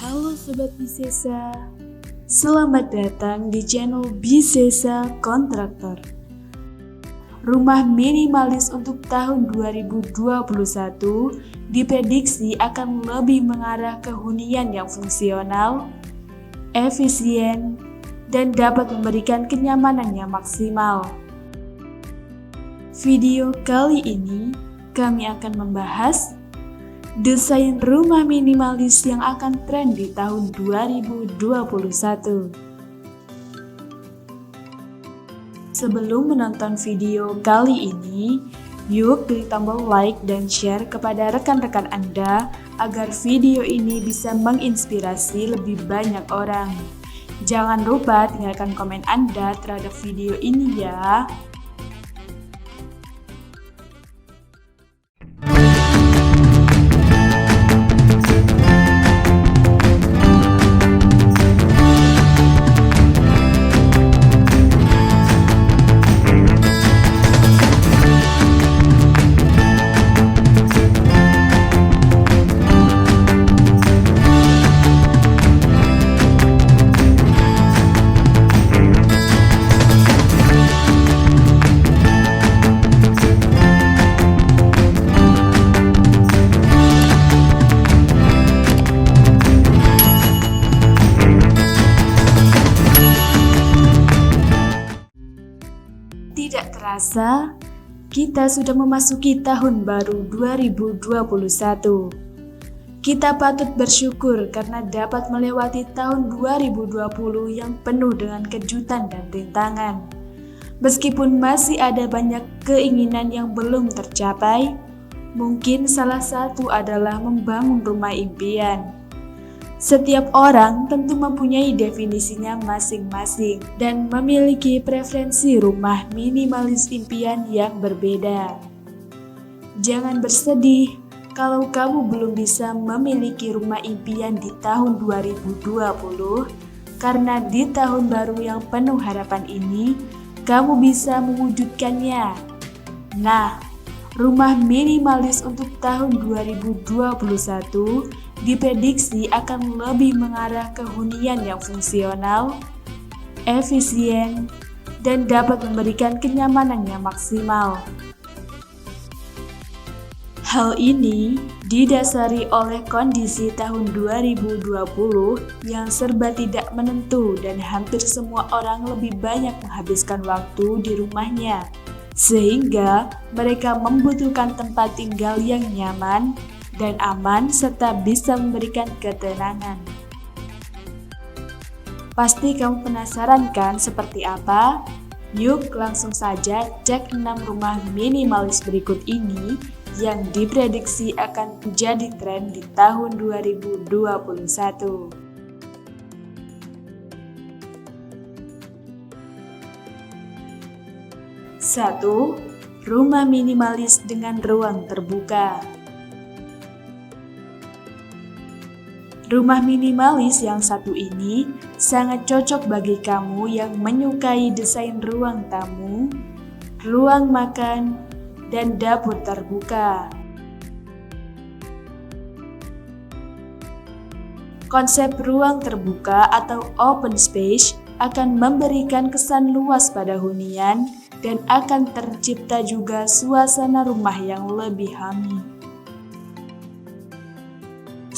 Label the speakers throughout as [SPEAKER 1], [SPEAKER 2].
[SPEAKER 1] Halo Sobat Bisesa, selamat datang di channel Bisesa Kontraktor. Rumah minimalis untuk tahun 2021 diprediksi akan lebih mengarah ke hunian yang fungsional, efisien, dan dapat memberikan kenyamanan yang maksimal. Video kali ini kami akan membahas desain rumah minimalis yang akan tren di tahun 2021. Sebelum menonton video kali ini, yuk klik tombol like dan share kepada rekan-rekan Anda agar video ini bisa menginspirasi lebih banyak orang. Jangan lupa tinggalkan komen Anda terhadap video ini ya. Tidak terasa, kita sudah memasuki tahun baru 2021. Kita patut bersyukur karena dapat melewati tahun 2020 yang penuh dengan kejutan dan rintangan. Meskipun masih ada banyak keinginan yang belum tercapai, mungkin salah satu adalah membangun rumah impian. Setiap orang tentu mempunyai definisinya masing-masing dan memiliki preferensi rumah minimalis impian yang berbeda. Jangan bersedih kalau kamu belum bisa memiliki rumah impian di tahun 2020, karena di tahun baru yang penuh harapan ini, kamu bisa mewujudkannya. Nah, rumah minimalis untuk tahun 2021 diprediksi akan lebih mengarah ke hunian yang fungsional, efisien, dan dapat memberikan kenyamanan yang maksimal. Hal ini didasari oleh kondisi tahun 2020 yang serba tidak menentu dan hampir semua orang lebih banyak menghabiskan waktu di rumahnya, sehingga mereka membutuhkan tempat tinggal yang nyaman dan aman serta bisa memberikan ketenangan. Pasti kamu penasaran kan seperti apa? Yuk langsung saja cek 6 rumah minimalis berikut ini yang diprediksi akan menjadi tren di tahun 2021. Satu, rumah minimalis dengan ruang terbuka. Rumah minimalis yang satu ini sangat cocok bagi kamu yang menyukai desain ruang tamu, ruang makan, dan dapur terbuka. Konsep ruang terbuka atau open space akan memberikan kesan luas pada hunian dan akan tercipta juga suasana rumah yang lebih homey.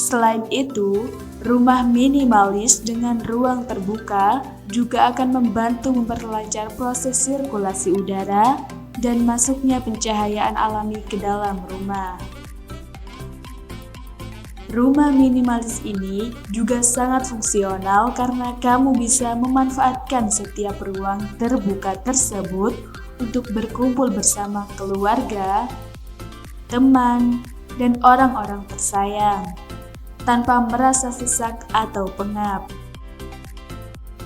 [SPEAKER 1] Selain itu, rumah minimalis dengan ruang terbuka juga akan membantu memperlancar proses sirkulasi udara dan masuknya pencahayaan alami ke dalam rumah. Rumah minimalis ini juga sangat fungsional karena kamu bisa memanfaatkan setiap ruang terbuka tersebut untuk berkumpul bersama keluarga, teman, dan orang-orang tersayang, tanpa merasa sesak atau pengap.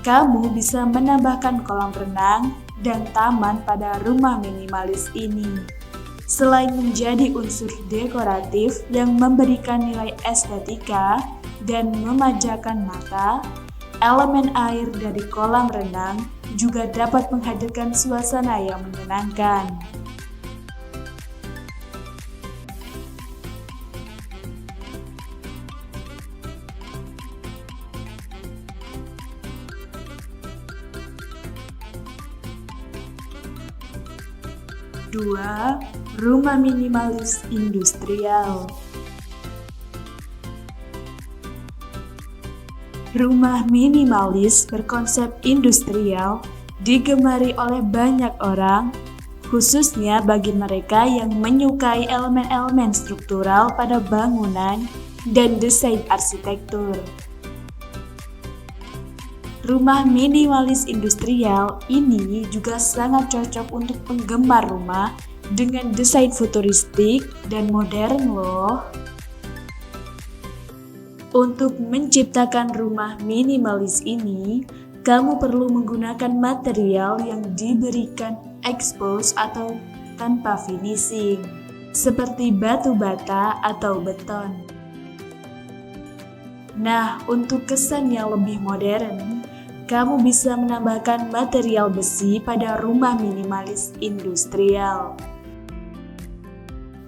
[SPEAKER 1] Kamu bisa menambahkan kolam renang dan taman pada rumah minimalis ini. Selain menjadi unsur dekoratif yang memberikan nilai estetika dan memanjakan mata, elemen air dari kolam renang juga dapat menghadirkan suasana yang menyenangkan. 2. Rumah minimalis industrial. Rumah minimalis berkonsep industrial digemari oleh banyak orang, khususnya bagi mereka yang menyukai elemen-elemen struktural pada bangunan dan desain arsitektur. Rumah minimalis industrial ini juga sangat cocok untuk penggemar rumah dengan desain futuristik dan modern loh. Untuk menciptakan rumah minimalis ini, kamu perlu menggunakan material yang diberikan expose atau tanpa finishing, seperti batu bata atau beton. Nah, untuk kesan yang lebih modern, kamu bisa menambahkan material besi pada rumah minimalis industrial.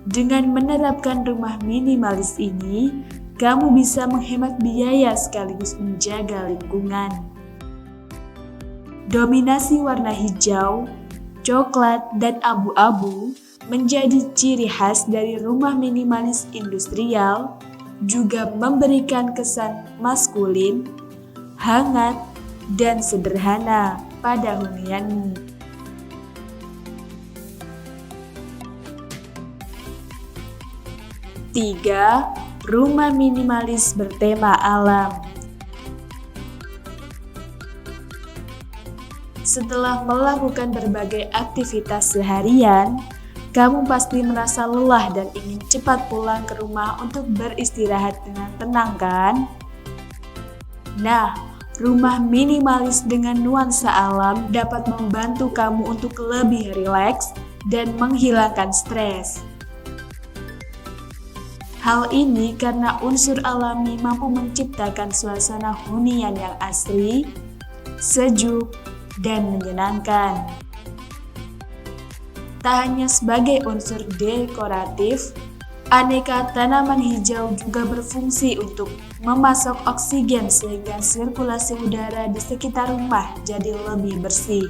[SPEAKER 1] Dengan menerapkan rumah minimalis ini, kamu bisa menghemat biaya sekaligus menjaga lingkungan. Dominasi warna hijau, coklat, dan abu-abu menjadi ciri khas dari rumah minimalis industrial, juga memberikan kesan maskulin, hangat, dan sederhana pada hunianmu. Tiga, rumah minimalis bertema alam. Setelah melakukan berbagai aktivitas seharian, kamu pasti merasa lelah dan ingin cepat pulang ke rumah untuk beristirahat dengan tenang, kan? Nah, rumah minimalis dengan nuansa alam dapat membantu kamu untuk lebih rileks dan menghilangkan stres. Hal ini karena unsur alami mampu menciptakan suasana hunian yang asri, sejuk, dan menyenangkan. Tak hanya sebagai unsur dekoratif, aneka tanaman hijau juga berfungsi untuk memasok oksigen sehingga sirkulasi udara di sekitar rumah jadi lebih bersih.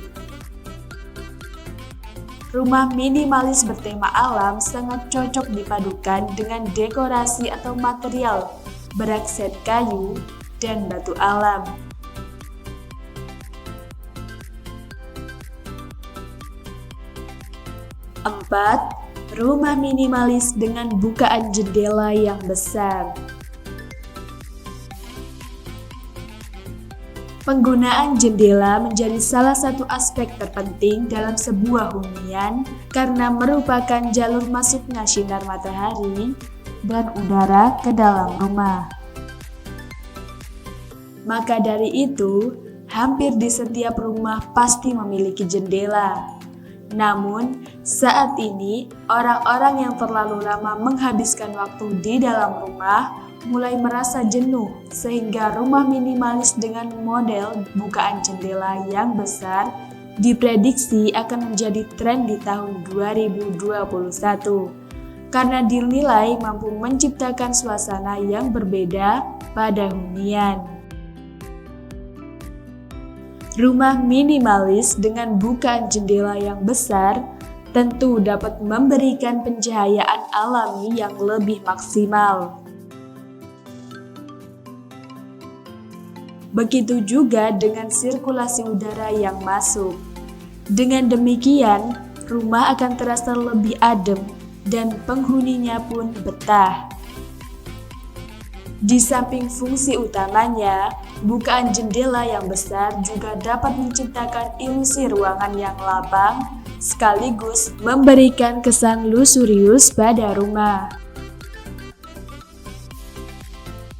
[SPEAKER 1] Rumah minimalis bertema alam sangat cocok dipadukan dengan dekorasi atau material beraksen kayu dan batu alam. Empat, rumah minimalis dengan bukaan jendela yang besar. Penggunaan jendela menjadi salah satu aspek terpenting dalam sebuah hunian karena merupakan jalur masuknya sinar matahari dan udara ke dalam rumah. Maka dari itu, hampir di setiap rumah pasti memiliki jendela. Namun, saat ini orang-orang yang terlalu lama menghabiskan waktu di dalam rumah mulai merasa jenuh, sehingga rumah minimalis dengan model bukaan jendela yang besar diprediksi akan menjadi tren di tahun 2021 karena dinilai mampu menciptakan suasana yang berbeda pada hunian. Rumah minimalis dengan bukaan jendela yang besar tentu dapat memberikan pencahayaan alami yang lebih maksimal. Begitu juga dengan sirkulasi udara yang masuk. Dengan demikian, rumah akan terasa lebih adem dan penghuninya pun betah. Di samping fungsi utamanya, bukaan jendela yang besar juga dapat menciptakan ilusi ruangan yang lapang, sekaligus memberikan kesan luxurious pada rumah.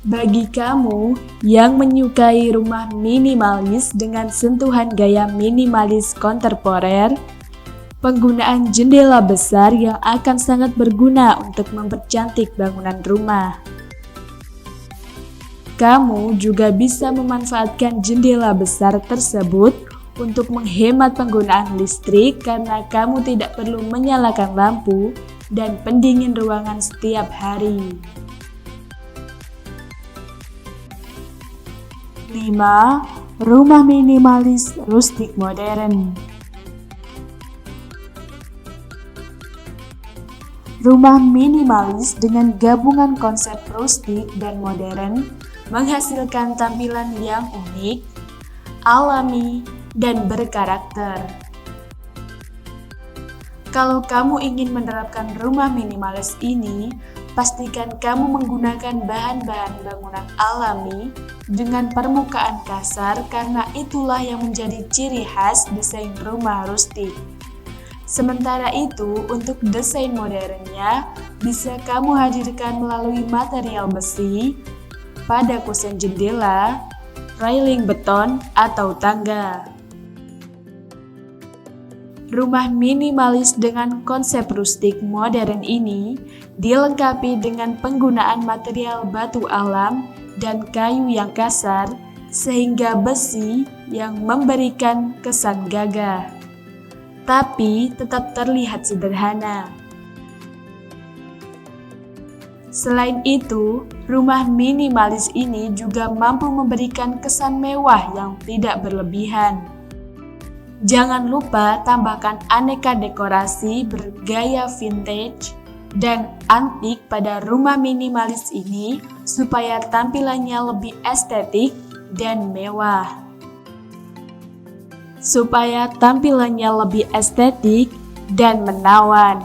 [SPEAKER 1] Bagi kamu yang menyukai rumah minimalis dengan sentuhan gaya minimalis kontemporer, penggunaan jendela besar yang akan sangat berguna untuk mempercantik bangunan rumah. Kamu juga bisa memanfaatkan jendela besar tersebut untuk menghemat penggunaan listrik karena kamu tidak perlu menyalakan lampu dan pendingin ruangan setiap hari. 5. Rumah minimalis rustik modern. Rumah minimalis dengan gabungan konsep rustik dan modern menghasilkan tampilan yang unik, alami, dan berkarakter. Kalau kamu ingin menerapkan rumah minimalis ini, pastikan kamu menggunakan bahan-bahan bangunan alami dengan permukaan kasar karena itulah yang menjadi ciri khas desain rumah rustik. Sementara itu, untuk desain modernnya, bisa kamu hadirkan melalui material besi, pada kusen jendela, railing beton, atau tangga. Rumah minimalis dengan konsep rustik modern ini dilengkapi dengan penggunaan material batu alam dan kayu yang kasar, sehingga besi yang memberikan kesan gagah, tapi tetap terlihat sederhana. Selain itu, rumah minimalis ini juga mampu memberikan kesan mewah yang tidak berlebihan. Jangan lupa tambahkan aneka dekorasi bergaya vintage dan antik pada rumah minimalis ini supaya tampilannya lebih estetik dan mewah. Supaya tampilannya lebih estetik dan menawan.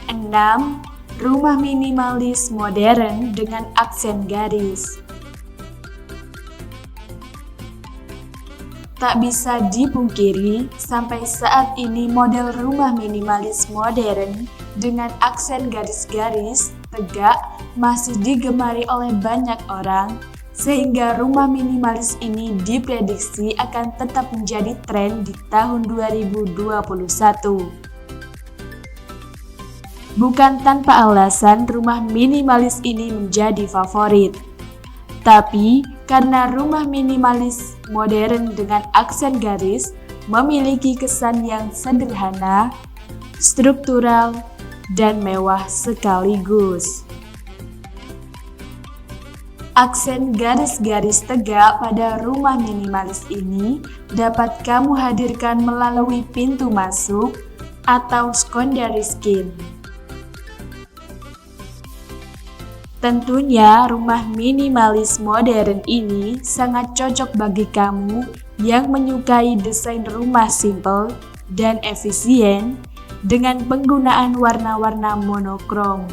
[SPEAKER 1] 6. Rumah minimalis modern dengan aksen garis. Tak bisa dipungkiri, sampai saat ini model rumah minimalis modern dengan aksen garis-garis tegak masih digemari oleh banyak orang, sehingga rumah minimalis ini diprediksi akan tetap menjadi tren di tahun 2021. Bukan tanpa alasan rumah minimalis ini menjadi favorit. Tapi, karena rumah minimalis modern dengan aksen garis memiliki kesan yang sederhana, struktural, dan mewah sekaligus. Aksen garis-garis tegak pada rumah minimalis ini dapat kamu hadirkan melalui pintu masuk atau secondary skin. Tentunya rumah minimalis modern ini sangat cocok bagi kamu yang menyukai desain rumah simple dan efisien dengan penggunaan warna-warna monokrom.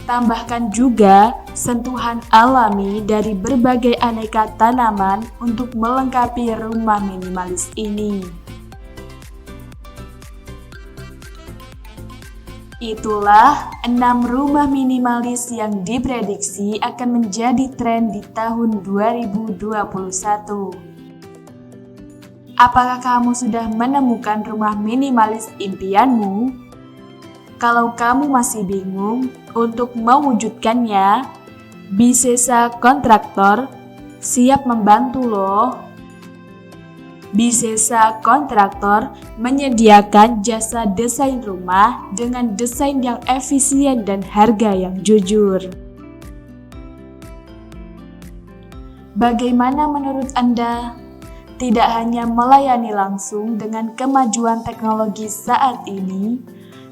[SPEAKER 1] Tambahkan juga sentuhan alami dari berbagai aneka tanaman untuk melengkapi rumah minimalis ini. Itulah 6 rumah minimalis yang diprediksi akan menjadi tren di tahun 2021. Apakah kamu sudah menemukan rumah minimalis impianmu? Kalau kamu masih bingung untuk mewujudkannya, Bisesa Kontraktor siap membantu loh. Bisesa Kontraktor menyediakan jasa desain rumah dengan desain yang efisien dan harga yang jujur. Bagaimana menurut Anda? Tidak hanya melayani langsung dengan kemajuan teknologi saat ini,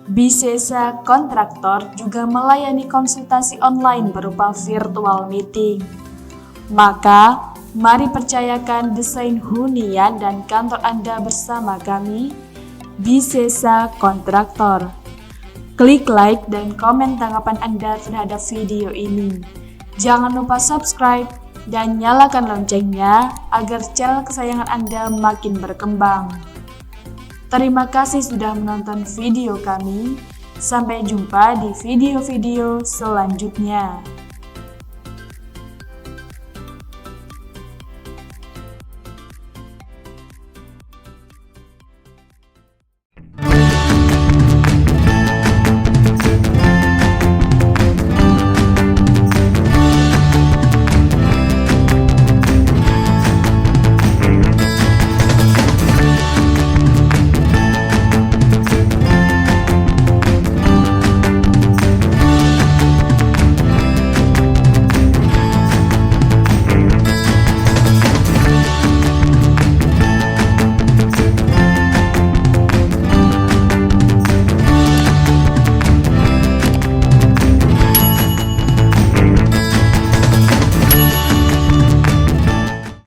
[SPEAKER 1] Bisesa Kontraktor juga melayani konsultasi online berupa virtual meeting. Maka, mari percayakan desain hunian dan kantor Anda bersama kami, Bisesa Kontraktor. Klik like dan komen tanggapan Anda terhadap video ini. Jangan lupa subscribe dan nyalakan loncengnya agar channel kesayangan Anda makin berkembang. Terima kasih sudah menonton video kami. Sampai jumpa di video-video selanjutnya.